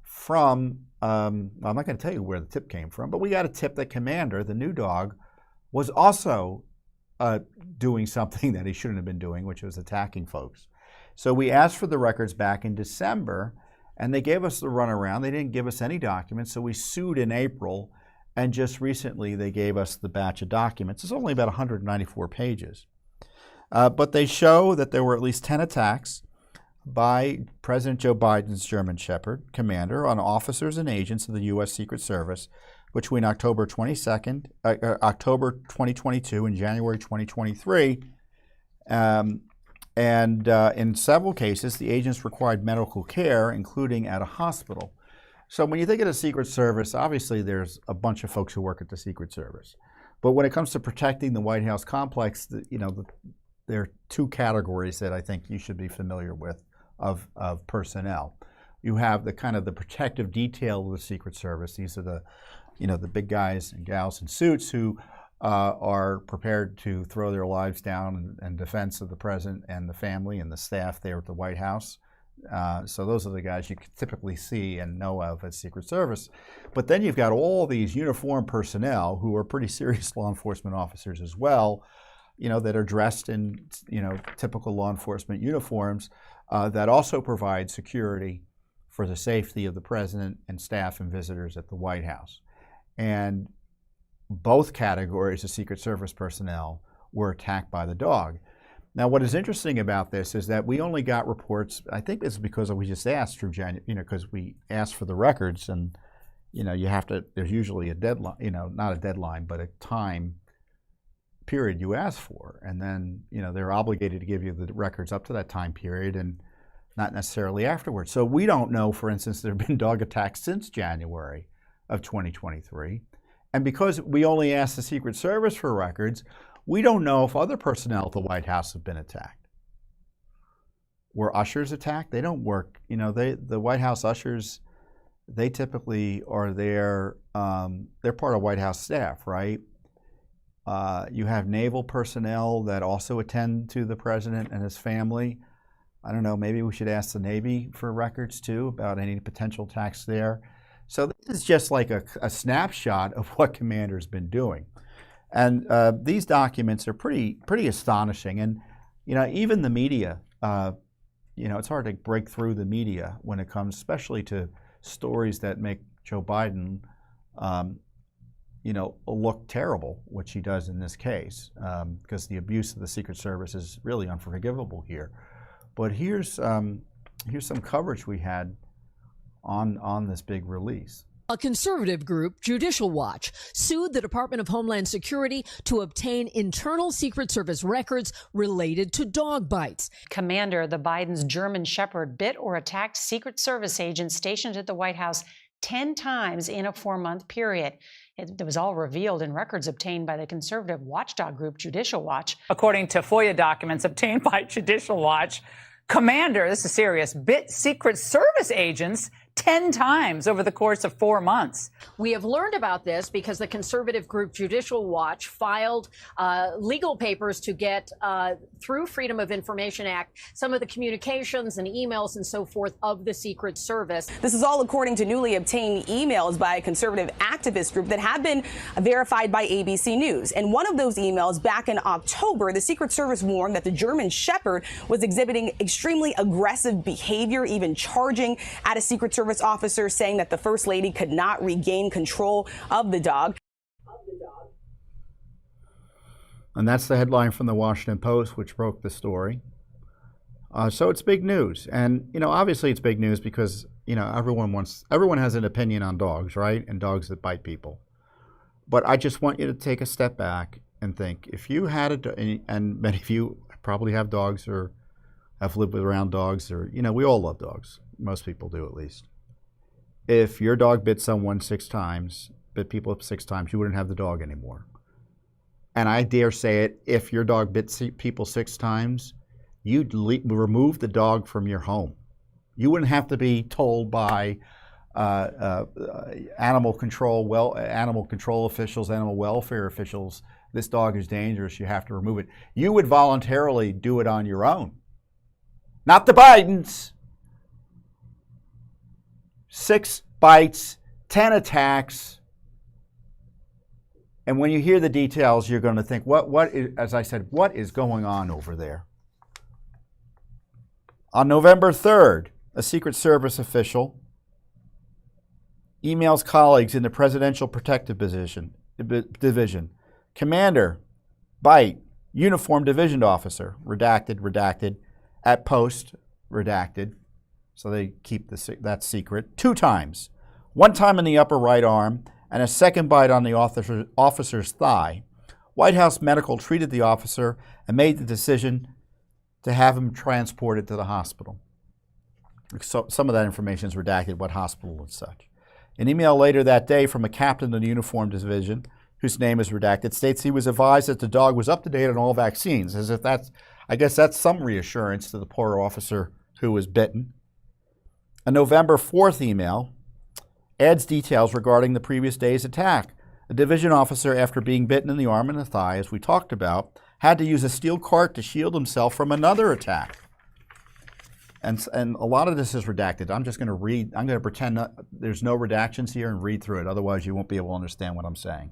[SPEAKER 1] from, I'm not going to tell you where the tip came from, but we got a tip that Commander, the new dog, was also doing something that he shouldn't have been doing, which was attacking folks. So we asked for the records back in December, and they gave us the runaround. They didn't give us any documents, so we sued in April, and just recently they gave us the batch of documents. It's only about 194 pages. But they show that there were at least 10 attacks by President Joe Biden's German Shepherd, Commander, on officers and agents of the U.S. Secret Service between October 2022 and January 2023. And in several cases, the agents required medical care, including at a hospital. So when you think of the Secret Service, obviously there's a bunch of folks who work at the Secret Service. But when it comes to protecting the White House complex, there are two categories that I think you should be familiar with of personnel. You have the kind of the protective detail of the Secret Service. These are the big guys and gals in suits who are prepared to throw their lives down in defense of the president and the family and the staff there at the White House. So those are the guys you typically see and know of at Secret Service. But then you've got all these uniformed personnel who are pretty serious law enforcement officers as well, that are dressed in, typical law enforcement uniforms that also provide security for the safety of the president and staff and visitors at the White House. And both categories of Secret Service personnel were attacked by the dog. Now, what is interesting about this is that we only got reports, I think it's because we just asked through January, because we asked for the records, and, you have to, there's usually a deadline, not a deadline, but a time period you ask for. And then, they're obligated to give you the records up to that time period and not necessarily afterwards. So we don't know, for instance, there have been dog attacks since January of 2023. And because we only asked the Secret Service for records, we don't know if other personnel at the White House have been attacked. Were ushers attacked? They don't work. The White House ushers, they typically are there. They're part of White House staff, right? You have naval personnel that also attend to the president and his family. I don't know, maybe we should ask the Navy for records too about any potential attacks there. So this is just like a snapshot of what Commander's been doing. And these documents are pretty astonishing. And, you know, even the media, you know, it's hard to break through the media when it comes especially to stories that make Joe Biden, you know, look terrible, which he does in this case, because the abuse of the Secret Service is really unforgivable here. But here's some coverage we had on this big release.
[SPEAKER 2] A conservative group, Judicial Watch, sued the Department of Homeland Security to obtain internal Secret Service records related to dog bites.
[SPEAKER 3] Commander, the Biden's German Shepherd, bit or attacked Secret Service agents stationed at the White House 10 times in a 4-month period. It was all revealed in records obtained by the conservative watchdog group Judicial Watch.
[SPEAKER 4] According to FOIA documents obtained by Judicial Watch, Commander, this is serious, bit Secret Service agents 10 times over the course of 4 months.
[SPEAKER 2] We have learned about this because the conservative group Judicial Watch filed legal papers to get, through Freedom of Information Act, some of the communications and emails and so forth of the Secret Service.
[SPEAKER 5] This is all according to newly obtained emails by a conservative activist group that have been verified by ABC News. And one of those emails back in October, the Secret Service warned that the German Shepherd was exhibiting extremely aggressive behavior, even charging at a Secret Service officer, saying that the First Lady could not regain control of the dog.
[SPEAKER 1] And that's the headline from the Washington Post, which broke the story. So it's big news. And, you know, obviously it's big news because, you know, everyone has an opinion on dogs, right? And dogs that bite people. But I just want you to take a step back and think, if you had and many of you probably have dogs or have lived around dogs, or, you know, we all love dogs. Most people do, at least. If your dog bit someone 6 times, bit people up 6 times, you wouldn't have the dog anymore. And I dare say it, if your dog bit people 6 times, you'd remove the dog from your home. You wouldn't have to be told by animal control officials, animal welfare officials, this dog is dangerous, you have to remove it. You would voluntarily do it on your own. Not the Bidens. 6 bites, 10 attacks. And when you hear the details, you're going to think, what is, as I said, what is going on over there? On November 3rd, a Secret Service official emails colleagues in the Presidential Protective Division. Commander, bite, uniformed division officer, redacted, at post, redacted. So they keep that secret 2 times. 1 time in the upper right arm and a second bite on the officer's thigh. White House Medical treated the officer and made the decision to have him transported to the hospital. So some of that information is redacted, what hospital and such. An email later that day from a captain of the uniformed division, whose name is redacted, states he was advised that the dog was up to date on all vaccines, as if I guess that's some reassurance to the poor officer who was bitten. A November 4th email adds details regarding the previous day's attack. A division officer, after being bitten in the arm and the thigh, as we talked about, had to use a steel cart to shield himself from another attack. And a lot of this is redacted. I'm just going to read. I'm going to pretend there's no redactions here and read through it. Otherwise, you won't be able to understand what I'm saying.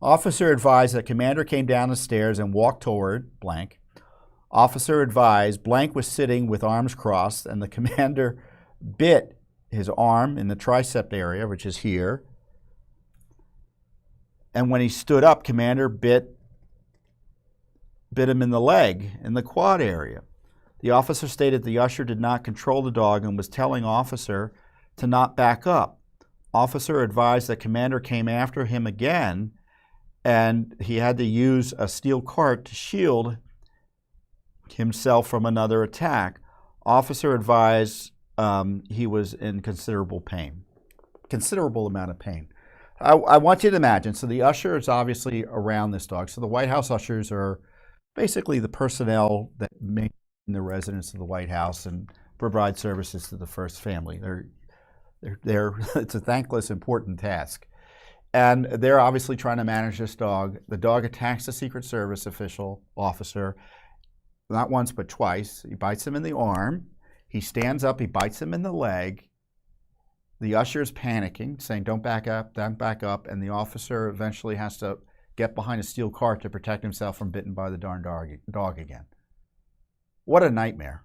[SPEAKER 1] Officer advised that commander came down the stairs and walked toward blank. Officer advised blank was sitting with arms crossed, and the commander bit his arm in the tricep area, which is here. And when he stood up, commander bit him in the leg, in the quad area. The officer stated the usher did not control the dog and was telling officer to not back up. Officer advised that commander came after him again, and he had to use a steel cart to shield himself from another attack. Officer advised he was in considerable amount of pain. I want you to imagine, so the usher is obviously around this dog. So the White House ushers are basically the personnel that maintain the residence of the White House and provide services to the first family. It's a thankless, important task. And they're obviously trying to manage this dog. The dog attacks the Secret Service officer, not once but twice. He bites him in the arm. He stands up, he bites him in the leg. The usher is panicking, saying, don't back up, and the officer eventually has to get behind a steel cart to protect himself from bitten by the darn dog again. What a nightmare.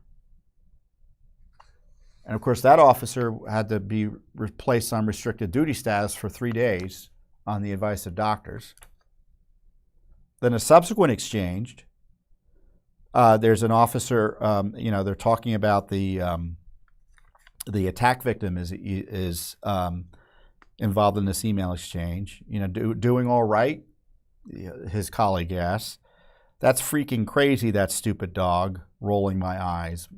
[SPEAKER 1] And of course, that officer had to be placed on restricted duty status for 3 days on the advice of doctors. Then a subsequent exchange, there's an officer, they're talking about the attack victim is involved in this email exchange. Doing all right, his colleague asks. That's freaking crazy, that stupid dog, rolling my eyes,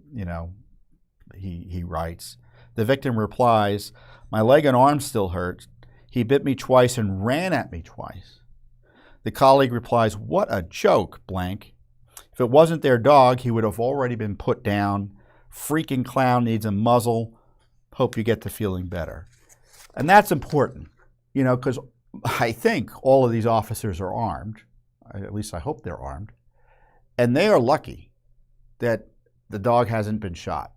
[SPEAKER 1] he writes. The victim replies, my leg and arm still hurt. He bit me twice and ran at me twice. The colleague replies, what a joke, blank. If it wasn't their dog, he would have already been put down. Freaking clown needs a muzzle. Hope you get to feeling better. And that's important, because I think all of these officers are armed. At least I hope they're armed. And they are lucky that the dog hasn't been shot.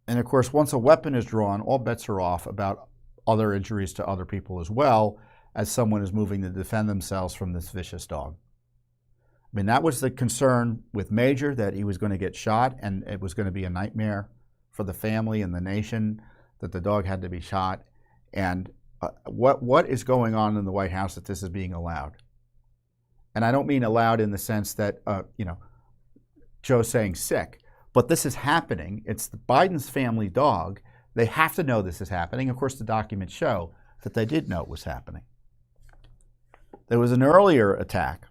[SPEAKER 1] And of course, once a weapon is drawn, all bets are off about other injuries to other people as well, as someone is moving to defend themselves from this vicious dog. I mean, that was the concern with Major, that he was going to get shot, and it was going to be a nightmare for the family and the nation that the dog had to be shot. And what is going on in the White House that this is being allowed? And I don't mean allowed in the sense that, Joe's saying sick, but this is happening. It's Biden's family dog. They have to know this is happening. Of course, the documents show that they did know it was happening. There was an earlier attack.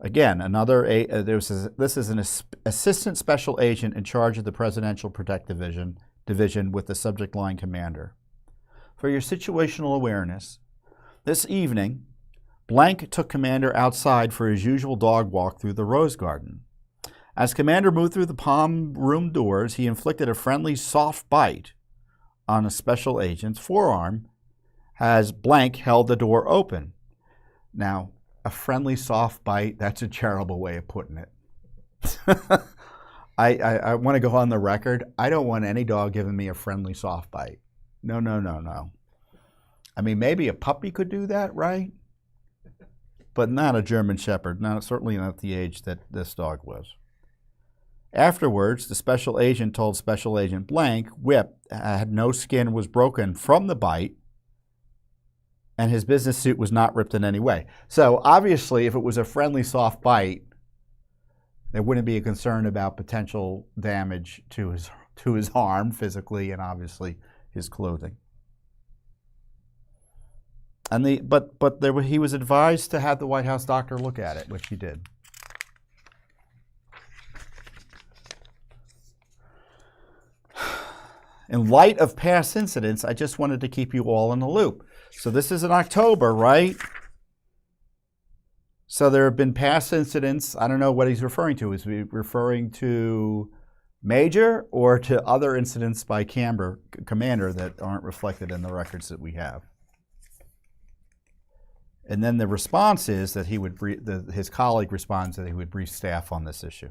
[SPEAKER 1] Again, this is an assistant special agent in charge of the Presidential Protect Division with the subject line commander. For your situational awareness, this evening, blank took commander outside for his usual dog walk through the rose garden. As commander moved through the palm room doors, he inflicted a friendly soft bite on a special agent's forearm as blank held the door open. Now, a friendly soft bite, that's a terrible way of putting it. I want to go on the record. I don't want any dog giving me a friendly soft bite. No. I mean, maybe a puppy could do that, right? But not a German Shepherd. No, certainly not the age that this dog was. Afterwards, the special agent told Special Agent Blank Whip had no skin was broken from the bite, and his business suit was not ripped in any way. So obviously, if it was a friendly soft bite, there wouldn't be a concern about potential damage to his arm physically, and obviously his clothing. And he was advised to have the White House doctor look at it, which he did. In light of past incidents, I just wanted to keep you all in the loop. So this is in October, right? So there have been past incidents. I don't know what he's referring to. Is he referring to Major or to other incidents by Commander that aren't reflected in the records that we have? And then the response is that his colleague responds that he would brief staff on this issue.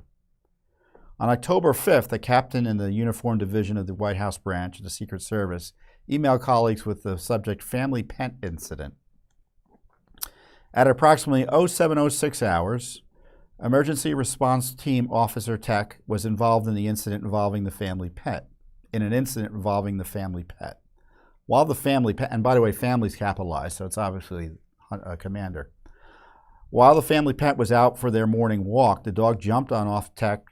[SPEAKER 1] On October 5th, a captain in the Uniform Division of the White House branch of the Secret Service emailed colleagues with the subject family pet incident. At approximately 0706 hours, Emergency Response Team Officer Tech was involved in the incident involving the family pet. While the family pet, and by the way, family's capitalized, so it's obviously a commander. While the family pet was out for their morning walk, the dog jumped on off Tech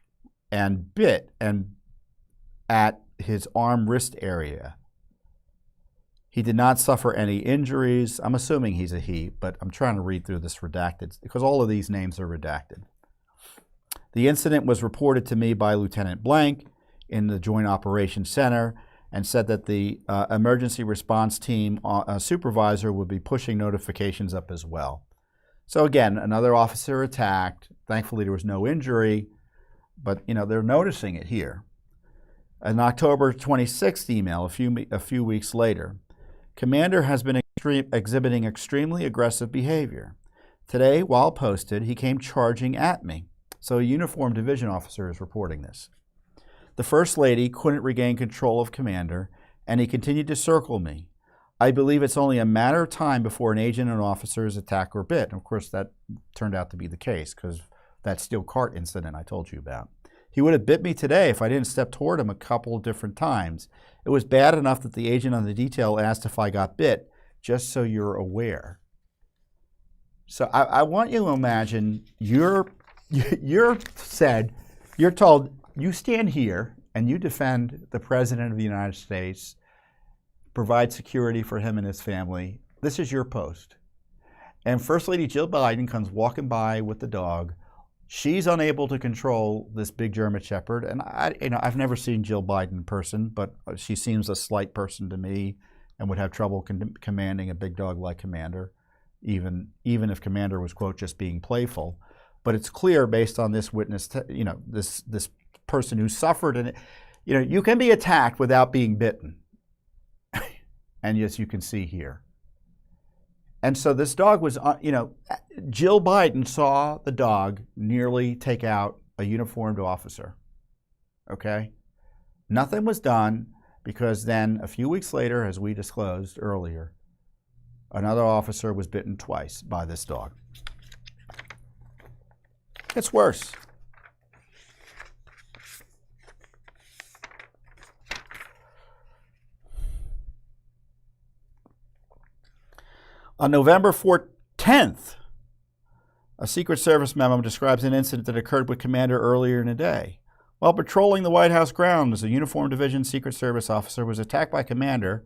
[SPEAKER 1] and bit at his arm wrist area. He did not suffer any injuries. I'm assuming he's a he, but I'm trying to read through this redacted because all of these names are redacted. The incident was reported to me by Lieutenant Blank in the Joint Operations Center and said that the emergency response team supervisor would be pushing notifications up as well. So again, another officer attacked. Thankfully, there was no injury, but they're noticing it here. An October 26th email, a few weeks later, Commander has been exhibiting extremely aggressive behavior. Today, while posted, he came charging at me. So a uniformed division officer is reporting this. The First Lady couldn't regain control of Commander, and he continued to circle me. I believe it's only a matter of time before an agent and officer is attacked or bit. And of course, that turned out to be the case because that steel cart incident I told you about. He would have bit me today if I didn't step toward him a couple of different times. It was bad enough that the agent on the detail asked if I got bit, just so you're aware. So I want you to imagine you're told, you stand here and you defend the President of the United States, provide security for him and his family. This is your post. And First Lady Jill Biden comes walking by with the dog. She's unable to control this big German Shepherd. And I've never seen Jill Biden in person, but she seems a slight person to me and would have trouble commanding a big dog like Commander, even if Commander was, quote, just being playful. But it's clear based on this witness, this person who suffered, and you can be attacked without being bitten. And yes, you can see here. And so this dog was, Jill Biden saw the dog nearly take out a uniformed officer. Okay? Nothing was done because then a few weeks later, as we disclosed earlier, another officer was bitten twice by this dog. It's worse. On November 10th, a Secret Service memo describes an incident that occurred with Commander earlier in the day. While patrolling the White House grounds, a uniformed division Secret Service officer was attacked by Commander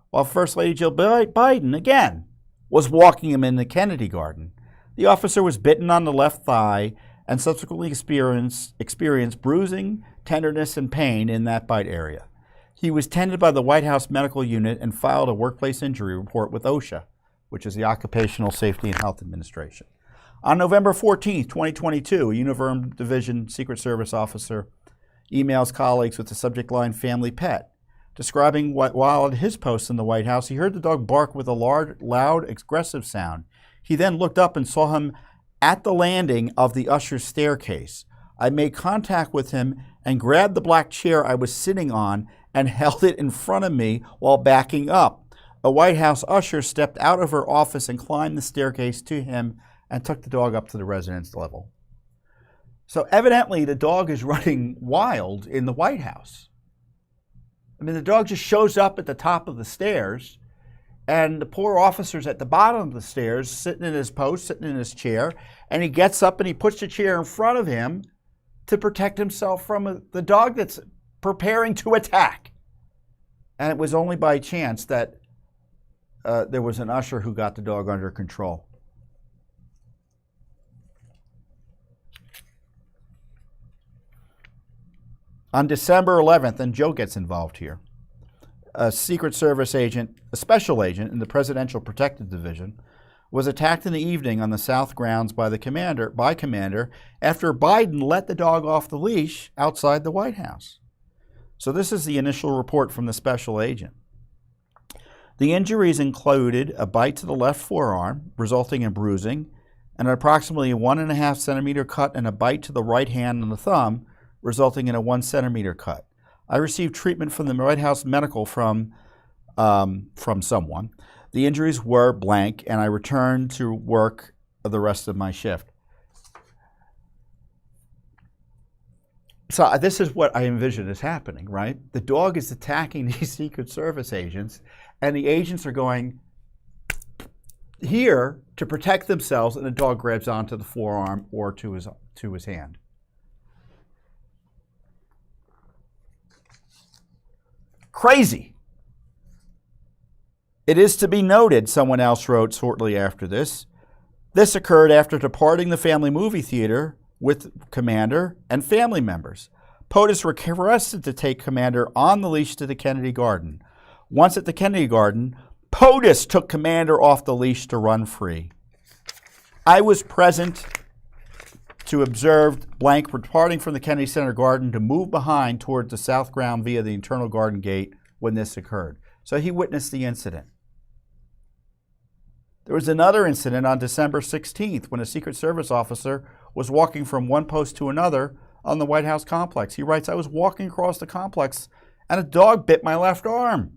[SPEAKER 1] while First Lady Jill Biden, again, was walking him in the Kennedy Garden. The officer was bitten on the left thigh and subsequently experienced bruising, tenderness, and pain in that bite area. He was tended by the White House Medical Unit and filed a workplace injury report with OSHA, which is the Occupational Safety and Health Administration. On November 14th, 2022, a uniformed division Secret Service officer emails colleagues with the subject line "family pet," describing while at his post in the White House, he heard the dog bark with a loud, aggressive sound. He then looked up and saw him at the landing of the usher's staircase. I made contact with him and grabbed the black chair I was sitting on and held it in front of me while backing up. A White House usher stepped out of her office and climbed the staircase to him and took the dog up to the residence level. So evidently the dog is running wild in the White House. I mean, the dog just shows up at the top of the stairs, and the poor officer's at the bottom of the stairs, sitting in his post, sitting in his chair, and he gets up and he puts the chair in front of him to protect himself from the dog that's preparing to attack. And it was only by chance that there was an usher who got the dog under control. On December 11th, and Joe gets involved here, a Secret Service agent, a special agent in the Presidential Protective Division, was attacked in the evening on the South grounds by Commander after Biden let the dog off the leash outside the White House. So this is the initial report from the special agent. The injuries included a bite to the left forearm, resulting in bruising, and an approximately 1.5 centimeter cut and a bite to the right hand and the thumb, resulting in a 1 centimeter cut. I received treatment from the White House Medical from someone. The injuries were blank, and I returned to work the rest of my shift. So this is what I envision is happening, right? The dog is attacking these Secret Service agents, and the agents are going here to protect themselves, and the dog grabs onto the forearm or to his hand. Crazy. It is to be noted, someone else wrote shortly after this, this occurred after departing the family movie theater with Commander and family members. POTUS requested to take Commander on the leash to the Kennedy Garden. Once at the Kennedy Garden, POTUS took Commander off the leash to run free. I was present to observe blank departing from the Kennedy Center Garden to move behind toward the south ground via the internal garden gate when this occurred. So he witnessed the incident. There was another incident on December 16th when a Secret Service officer was walking from one post to another on the White House complex. He writes, I was walking across the complex and a dog bit my left arm.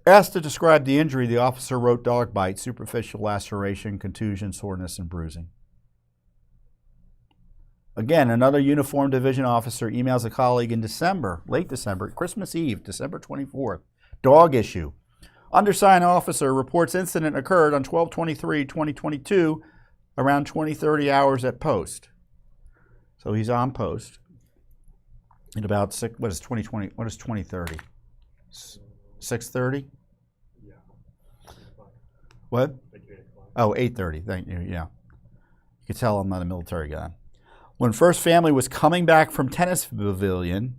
[SPEAKER 1] Asked to describe the injury, the officer wrote dog bite, superficial laceration, contusion, soreness, and bruising. Again, another uniformed division officer emails a colleague in December, late December, Christmas Eve, December 24th. Dog issue. Undersigned officer reports incident occurred on 12/23/2022, around 20-30 hours at post. So he's on post. At about what is 2030? 6:30?
[SPEAKER 6] Yeah.
[SPEAKER 1] What? Oh, 8:30. Thank you. Yeah. You can tell I'm not a military guy. When First Family was coming back from tennis pavilion,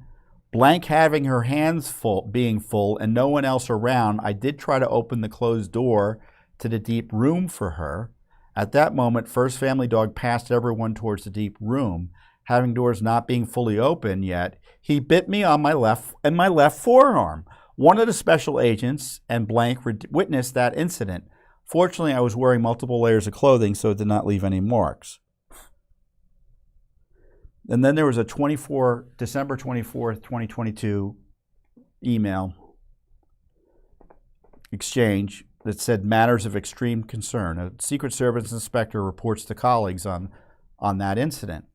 [SPEAKER 1] blank having her hands full, being full, and no one else around, I did try to open the closed door to the deep room for her. At that moment, First Family dog passed everyone towards the deep room. Having doors not being fully open yet, he bit me on my left forearm. One of the special agents and blank witnessed that incident. Fortunately, I was wearing multiple layers of clothing, so it did not leave any marks. And then there was a December 24th, 2022 email exchange that said matters of extreme concern. A Secret Service inspector reports to colleagues on that incident.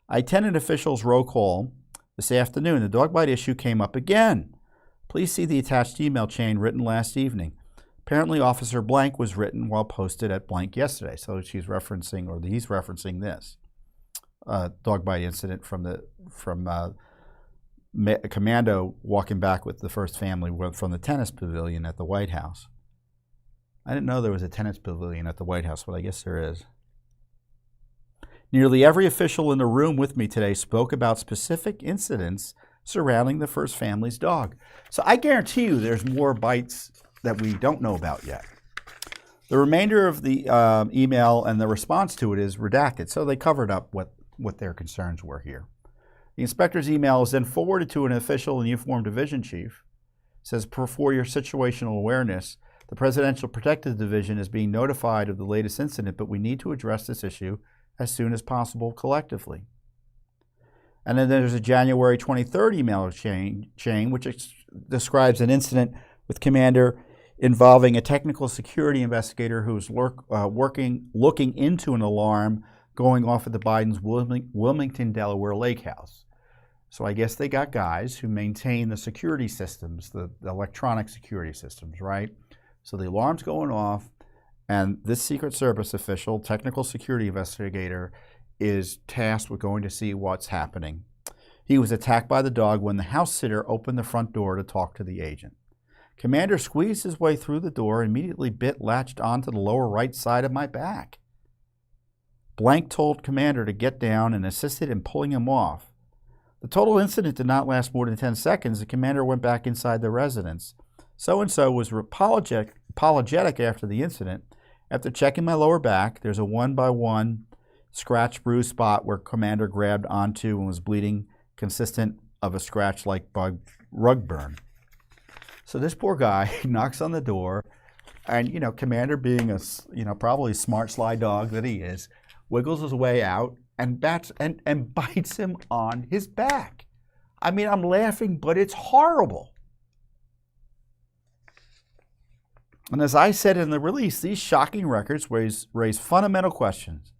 [SPEAKER 1] I attended officials' roll call this afternoon. The dog bite issue came up again. Please see the attached email chain written last evening. Apparently, Officer Blank was written while posted at Blank yesterday. So she's referencing, or he's referencing this dog bite incident from a commando walking back with the First Family from the tennis pavilion at the White House. I didn't know there was a tennis pavilion at the White House, but I guess there is. Nearly every official in the room with me today spoke about specific incidents surrounding the First Family's dog. So I guarantee you there's more bites that we don't know about yet. The remainder of the email and the response to it is redacted, so they covered up what their concerns were here. The inspector's email is then forwarded to an official and uniformed division chief. It says, for your situational awareness, the Presidential Protective Division is being notified of the latest incident, but we need to address this issue as soon as possible collectively. And then there's a January 23rd email chain which describes an incident with Commander involving a technical security investigator who's looking into an alarm going off at the Biden's Wilmington, Delaware Lake House. So I guess they got guys who maintain the security systems, the electronic security systems, right? So the alarm's going off, and this Secret Service official, technical security investigator, is tasked with going to see what's happening. He was attacked by the dog when the house sitter opened the front door to talk to the agent. Commander squeezed his way through the door and immediately latched onto the lower right side of my back. Blank told Commander to get down and assisted in pulling him off. The total incident did not last more than 10 seconds. The Commander went back inside the residence. So-and-so was apologetic after the incident. After checking my lower back, there's a one-by-one scratch bruise spot where Commander grabbed onto and was bleeding, consistent of a scratch-like rug burn. So this poor guy knocks on the door, and Commander, being a probably smart, sly dog that he is, wiggles his way out and bites him on his back. I mean, I'm laughing, but it's horrible. And as I said in the release, these shocking records raise fundamental questions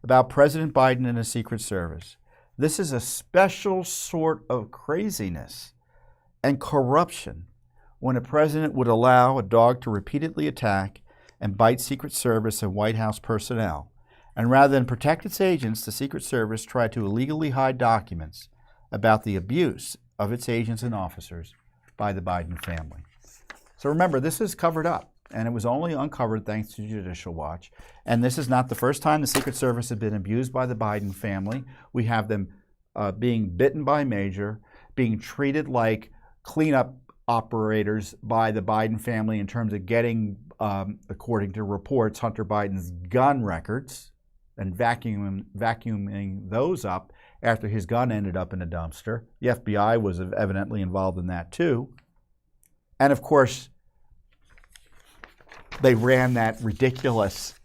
[SPEAKER 1] about President Biden and the Secret Service. This is a special sort of craziness and corruption when a president would allow a dog to repeatedly attack and bite Secret Service and White House personnel. And rather than protect its agents, the Secret Service tried to illegally hide documents about the abuse of its agents and officers by the Biden family. So remember, this is covered up, and it was only uncovered thanks to Judicial Watch. And this is not the first time the Secret Service has been abused by the Biden family. We have them being bitten by Major, being treated like cleanup operators by the Biden family in terms of getting, according to reports, Hunter Biden's gun records and vacuuming those up after his gun ended up in a dumpster. The FBI was evidently involved in that too. And of course, they ran that ridiculous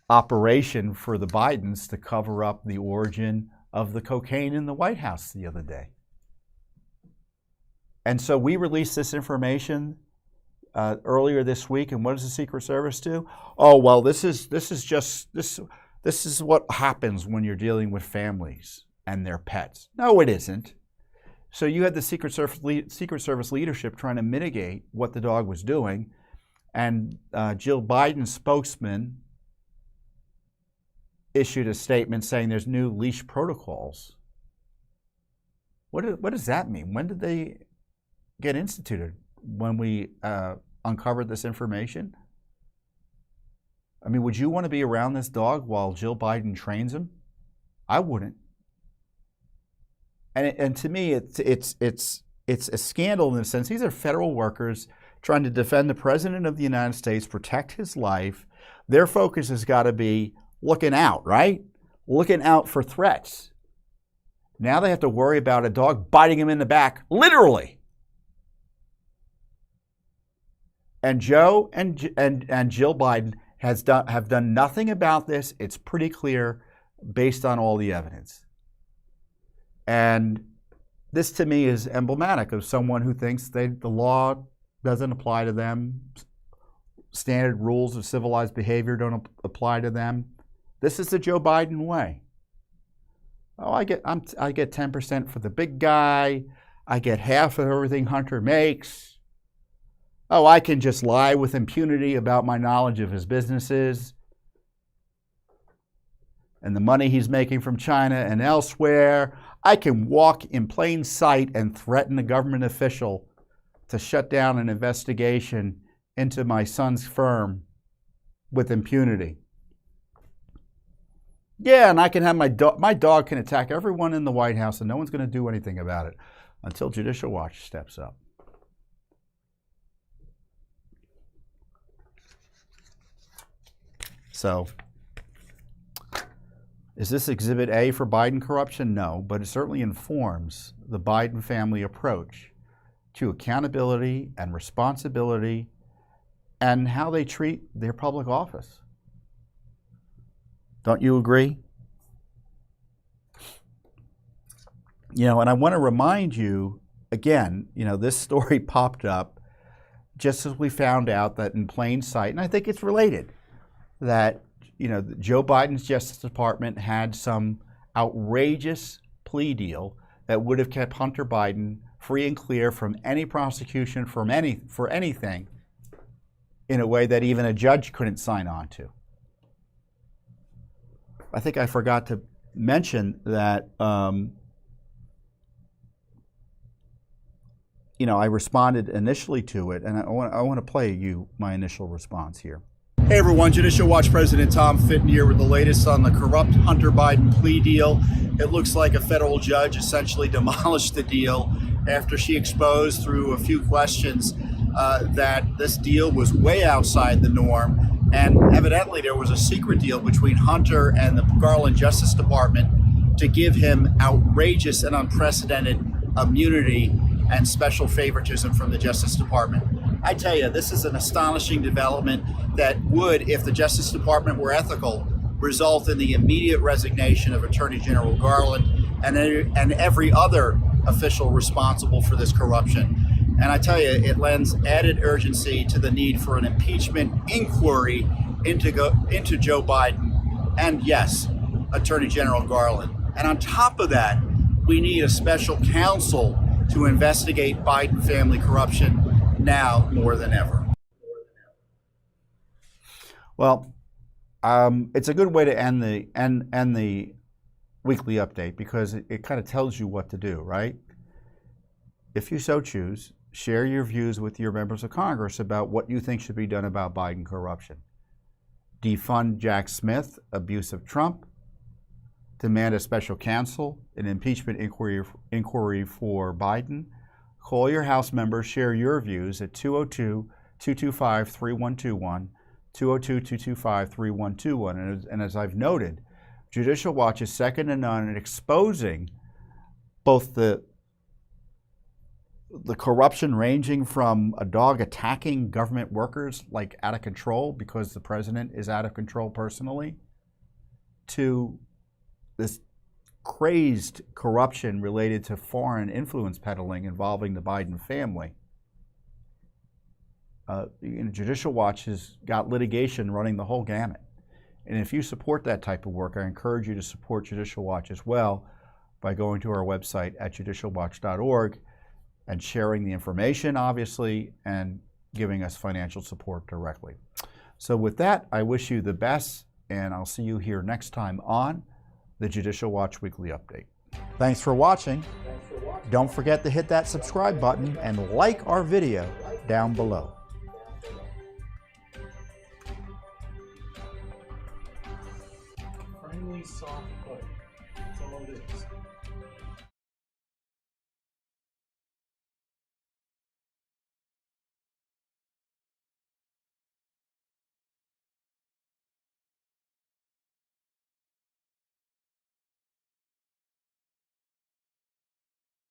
[SPEAKER 1] operation for the Bidens to cover up the origin of the cocaine in the White House the other day. And so we released this information earlier this week, and what does the Secret Service do? Oh, well, this is what happens when you're dealing with families and their pets. No, it isn't. So you had the Secret Service leadership trying to mitigate what the dog was doing, and Jill Biden's spokesman issued a statement saying there's new leash protocols. What does that mean? When did they get instituted? When we uncovered this information? I mean, would you want to be around this dog while Jill Biden trains him? I wouldn't. And to me, it's a scandal in the sense these are federal workers trying to defend the President of the United States, protect his life. Their focus has got to be looking out, right? Looking out for threats. Now they have to worry about a dog biting him in the back, literally. And Joe and Jill Biden have done nothing about this. It's pretty clear based on all the evidence. And this to me is emblematic of someone who thinks the law doesn't apply to them. Standard rules of civilized behavior don't apply to them. This is the Joe Biden way. Oh, I get 10% for the big guy. I get half of everything Hunter makes. Oh, I can just lie with impunity about my knowledge of his businesses and the money he's making from China and elsewhere. I can walk in plain sight and threaten a government official to shut down an investigation into my son's firm with impunity. Yeah, and I can have my dog can attack everyone in the White House and no one's going to do anything about it until Judicial Watch steps up. So, is this Exhibit A for Biden corruption? No, but it certainly informs the Biden family approach to accountability and responsibility and how they treat their public office. Don't you agree? You know, and I want to remind you, again, you know, this story popped up just as we found out that in plain sight, and I think it's related, that, you know, Joe Biden's Justice Department had some outrageous plea deal that would have kept Hunter Biden free and clear from any prosecution for anything in a way that even a judge couldn't sign on to. I think I forgot to mention that, you know, I responded initially to it, and I want to play you my initial response here. Hey everyone, Judicial Watch President Tom Fitton here with the latest on the corrupt Hunter Biden plea deal. It looks like a federal judge essentially demolished the deal after she exposed through a few questions that this deal was way outside the norm, and evidently there was a secret deal between Hunter and the Garland Justice Department to give him outrageous and unprecedented immunity and special favoritism from the Justice Department. I tell you, this is an astonishing development that would, if the Justice Department were ethical, result in the immediate resignation of Attorney General Garland and every other official responsible for this corruption. And I tell you, it lends added urgency to the need for an impeachment inquiry into Joe Biden and, yes, Attorney General Garland. And on top of that, we need a special counsel to investigate Biden family corruption now more than ever. Well, it's a good way to end the weekly update because it kind of tells you what to do, right? If you so choose, share your views with your members of Congress about what you think should be done about Biden corruption. Defund Jack Smith, abuse of Trump, demand a special counsel, an impeachment inquiry for Biden. Call your House members, share your views at 202-225-3121, 202-225-3121. And as I've noted, Judicial Watch is second to none in exposing both the the corruption ranging from a dog attacking government workers like out of control because the president is out of control personally, to this crazed corruption related to foreign influence peddling involving the Biden family. Judicial Watch has got litigation running the whole gamut. And if you support that type of work, I encourage you to support Judicial Watch as well by going to our website at judicialwatch.org and sharing the information, obviously, and giving us financial support directly. So with that, I wish you the best, and I'll see you here next time on the Judicial Watch Weekly Update. Thanks for watching. Don't forget to hit that subscribe button and like our video down below.
[SPEAKER 6] Friendly soft